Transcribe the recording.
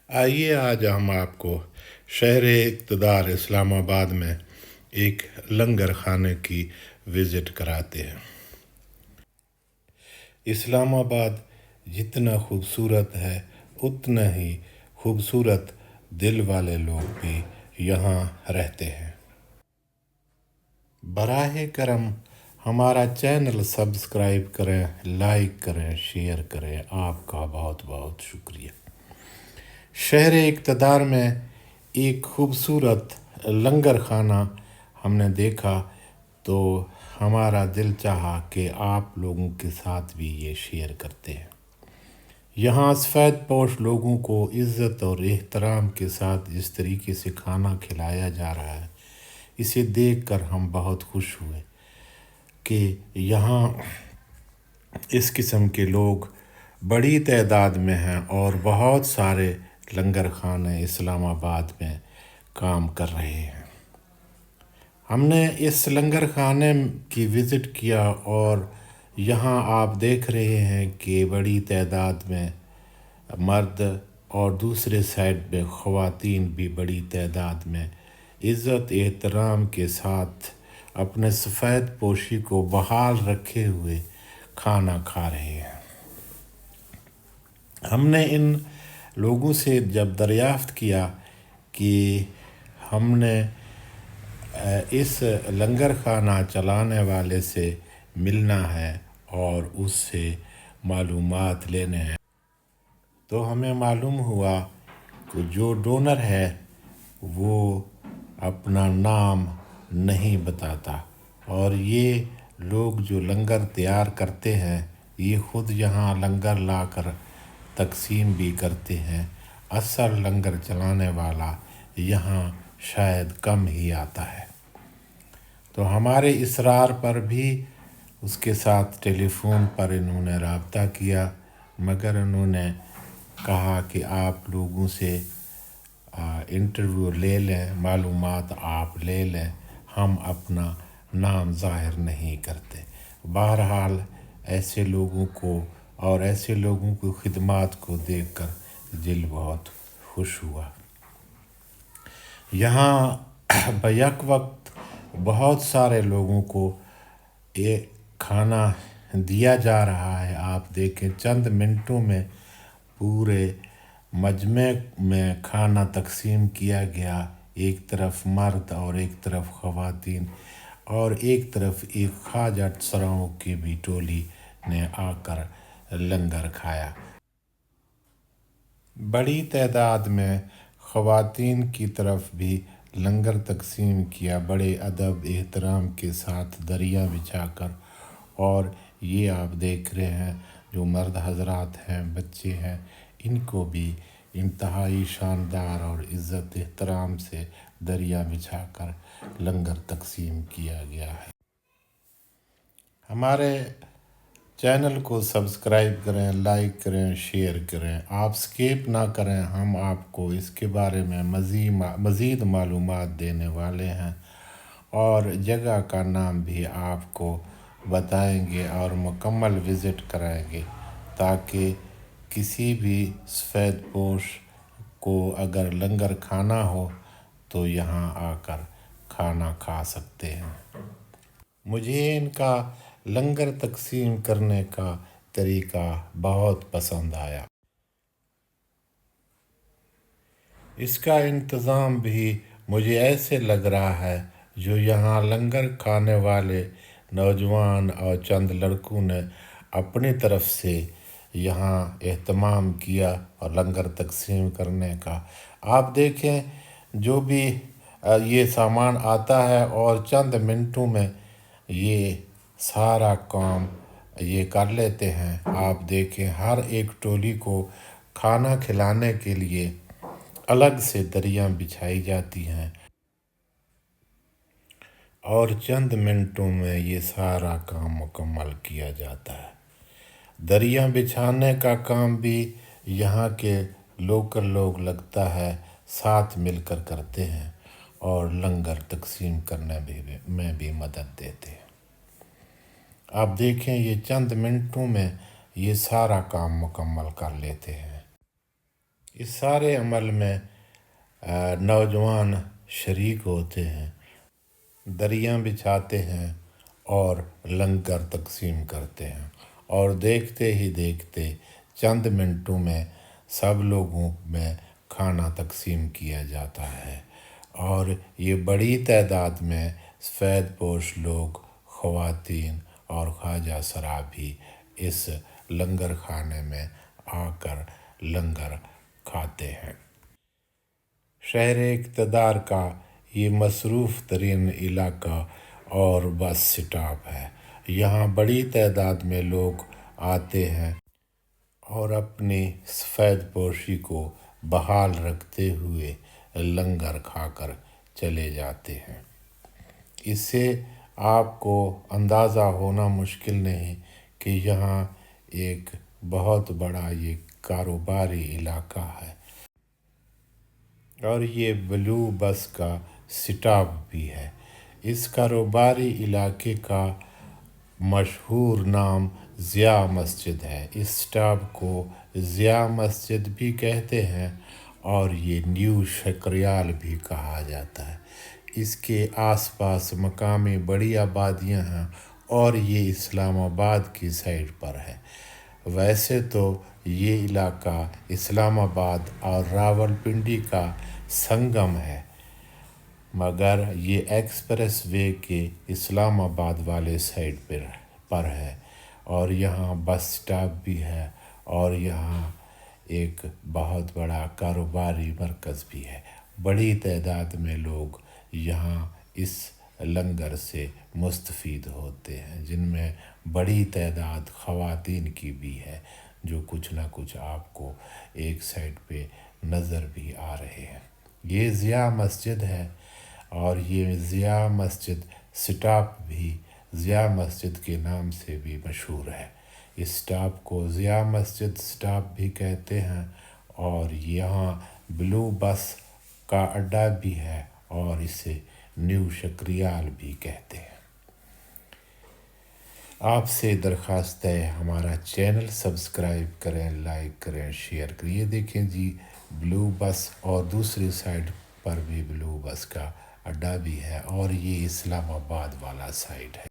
आइए आज हम आपको शहर इक़्तिदार इस्लामाबाद में एक लंगर खाने की विज़िट कराते हैं। इस्लामाबाद जितना खूबसूरत है उतना ही खूबसूरत दिल वाले लोग भी यहाँ रहते हैं। बराह करम हमारा चैनल सब्सक्राइब करें, लाइक करें, शेयर करें। आपका बहुत बहुत शुक्रिया। शहर इक़्तिदार में एक खूबसूरत लंगर खाना हमने देखा तो हमारा दिल चाहा कि आप लोगों के साथ भी ये शेयर करते हैं। यहाँ सफ़ेद पोश लोगों को इज़्ज़त और एहतराम के साथ जिस तरीके से खाना खिलाया जा रहा है, इसे देखकर हम बहुत खुश हुए कि यहाँ इस किस्म के लोग बड़ी तादाद में हैं और बहुत सारे लंगर खाने इस्लामाबाद में काम कर रहे हैं। हमने इस लंगर खाने की विज़िट किया और यहाँ आप देख रहे हैं कि बड़ी तादाद में मर्द और दूसरे साइड में ख़वातीन भी बड़ी तादाद में इज़्ज़त एहतराम के साथ अपने सफ़ेद पोशी को बहाल रखे हुए खाना खा रहे हैं। हमने इन लोगों से जब दरियाफ़्त किया कि हमने इस लंगर खाना चलाने वाले से मिलना है और उससे मालूमात लेने हैं, तो हमें मालूम हुआ कि जो डोनर है वो अपना नाम नहीं बताता और ये लोग जो लंगर तैयार करते हैं ये ख़ुद यहाँ लंगर लाकर तकसीम भी करते हैं। असल लंगर चलाने वाला यहाँ शायद कम ही आता है। तो हमारे इसरार पर भी उसके साथ टेलीफ़ोन पर इन्होंने रब्ता किया, मगर उन्होंने कहा कि आप लोगों से इंटरव्यू ले लें, मालूमात आप ले लें, हम अपना नाम ज़ाहिर नहीं करते। बहरहाल ऐसे लोगों को और ऐसे लोगों की खिदमत को देखकर दिल बहुत खुश हुआ। यहाँ बैक वक्त बहुत सारे लोगों को ये खाना दिया जा रहा है। आप देखें चंद मिनटों में पूरे मजमे में खाना तकसीम किया गया। एक तरफ मर्द और एक तरफ ख़वातीन और एक तरफ एक ख्वाजा सराओं की भी टोली ने आकर लंगर खाया। बड़ी तादाद में ख़वातीन की तरफ भी लंगर तकसीम किया, बड़े अदब एहतराम के साथ दरिया बिछाकर। और ये आप देख रहे हैं जो मर्द हजरात हैं, बच्चे हैं, इनको भी इंतहाई शानदार और इज़्ज़त एहतराम से दरिया बिछाकर लंगर तकसीम किया गया है। हमारे चैनल को सब्सक्राइब करें, लाइक करें, शेयर करें। आप स्किप ना करें, हम आपको इसके बारे में मज़ीद मालूमात देने वाले हैं और जगह का नाम भी आपको बताएंगे और मुकम्मल विज़िट कराएंगे ताकि किसी भी सफ़ेद पोश को अगर लंगर खाना हो तो यहाँ आकर खाना खा सकते हैं। मुझे इनका लंगर तकसीम करने का तरीका बहुत पसंद आया। इसका इंतज़ाम भी मुझे ऐसे लग रहा है जो यहाँ लंगर खाने वाले नौजवान और चंद लड़कों ने अपनी तरफ से यहाँ एहतमाम किया और लंगर तकसीम करने का। आप देखें जो भी ये सामान आता है और चंद मिनटों में ये सारा काम ये कर लेते हैं। आप देखें हर एक टोली को खाना खिलाने के लिए अलग से दरियाँ बिछाई जाती हैं और चंद मिनटों में ये सारा काम मुकम्मल किया जाता है। दरियाँ बिछाने का काम भी यहाँ के लोकल लोग लगता है साथ मिलकर करते हैं और लंगर तकसीम करने में भी मदद देते हैं। आप देखें ये चंद मिनटों में ये सारा काम मुकम्मल कर लेते हैं। اس سارے عمل میں نوجوان شریک ہوتے ہیں، دریاں بچھاتے ہیں اور لنگر تقسیم کرتے ہیں، اور دیکھتے ہی دیکھتے چند منٹوں میں سب لوگوں میں کھانا تقسیم کیا جاتا ہے، اور یہ بڑی تعداد میں سفید پوش لوگ، خواتین اور خواجہ سرا بھی اس لنگر خانے میں آ کر لنگر کھاتے ہیں۔ شہر اقتدار کا یہ مصروف ترین علاقہ اور بس سٹاپ ہے۔ یہاں بڑی تعداد میں لوگ آتے ہیں اور اپنی سفید پوشی کو بحال رکھتے ہوئے لنگر کھا کر چلے جاتے ہیں۔ اس سے آپ کو اندازہ ہونا مشکل نہیں کہ یہاں ایک بہت بڑا یہ کاروباری علاقہ ہے، اور یہ بلو بس کا سٹاپ بھی ہے۔ اس کاروباری علاقے کا مشہور نام ضیاء مسجد ہے۔ اس سٹاپ کو ضیاء مسجد بھی کہتے ہیں اور یہ نیو شکریال بھی کہا جاتا ہے۔ اس کے آس پاس مقامی بڑی آبادیاں ہیں اور یہ اسلام آباد کی سائڈ پر ہے۔ ویسے تو یہ علاقہ اسلام آباد اور راولپنڈی کا سنگم ہے، مگر یہ ایکسپریس وے کے اسلام آباد والے سائڈ پر ہے، اور یہاں بس سٹاپ بھی ہے، اور یہاں ایک بہت بڑا کاروباری مرکز بھی ہے۔ بڑی تعداد میں لوگ یہاں اس لنگر سے مستفید ہوتے ہیں، جن میں بڑی تعداد خواتین کی بھی ہے، جو کچھ نہ کچھ آپ کو ایک سائڈ پہ نظر بھی آ رہے ہیں۔ یہ ضیاء مسجد ہے، اور یہ ضیاء مسجد سٹاپ بھی ضیاء مسجد کے نام سے بھی مشہور ہے۔ اس سٹاپ کو ضیاء مسجد سٹاپ بھی کہتے ہیں، اور یہاں بلو بس کا اڈا بھی ہے اور اسے نیو شکریال بھی کہتے ہیں۔ آپ سے درخواست ہے ہمارا چینل سبسکرائب کریں، لائک کریں، شیئر کریں۔ یہ دیکھیں جی بلو بس، اور دوسری سائڈ پر بھی بلو بس کا اڈا بھی ہے، اور یہ اسلام آباد والا سائڈ ہے۔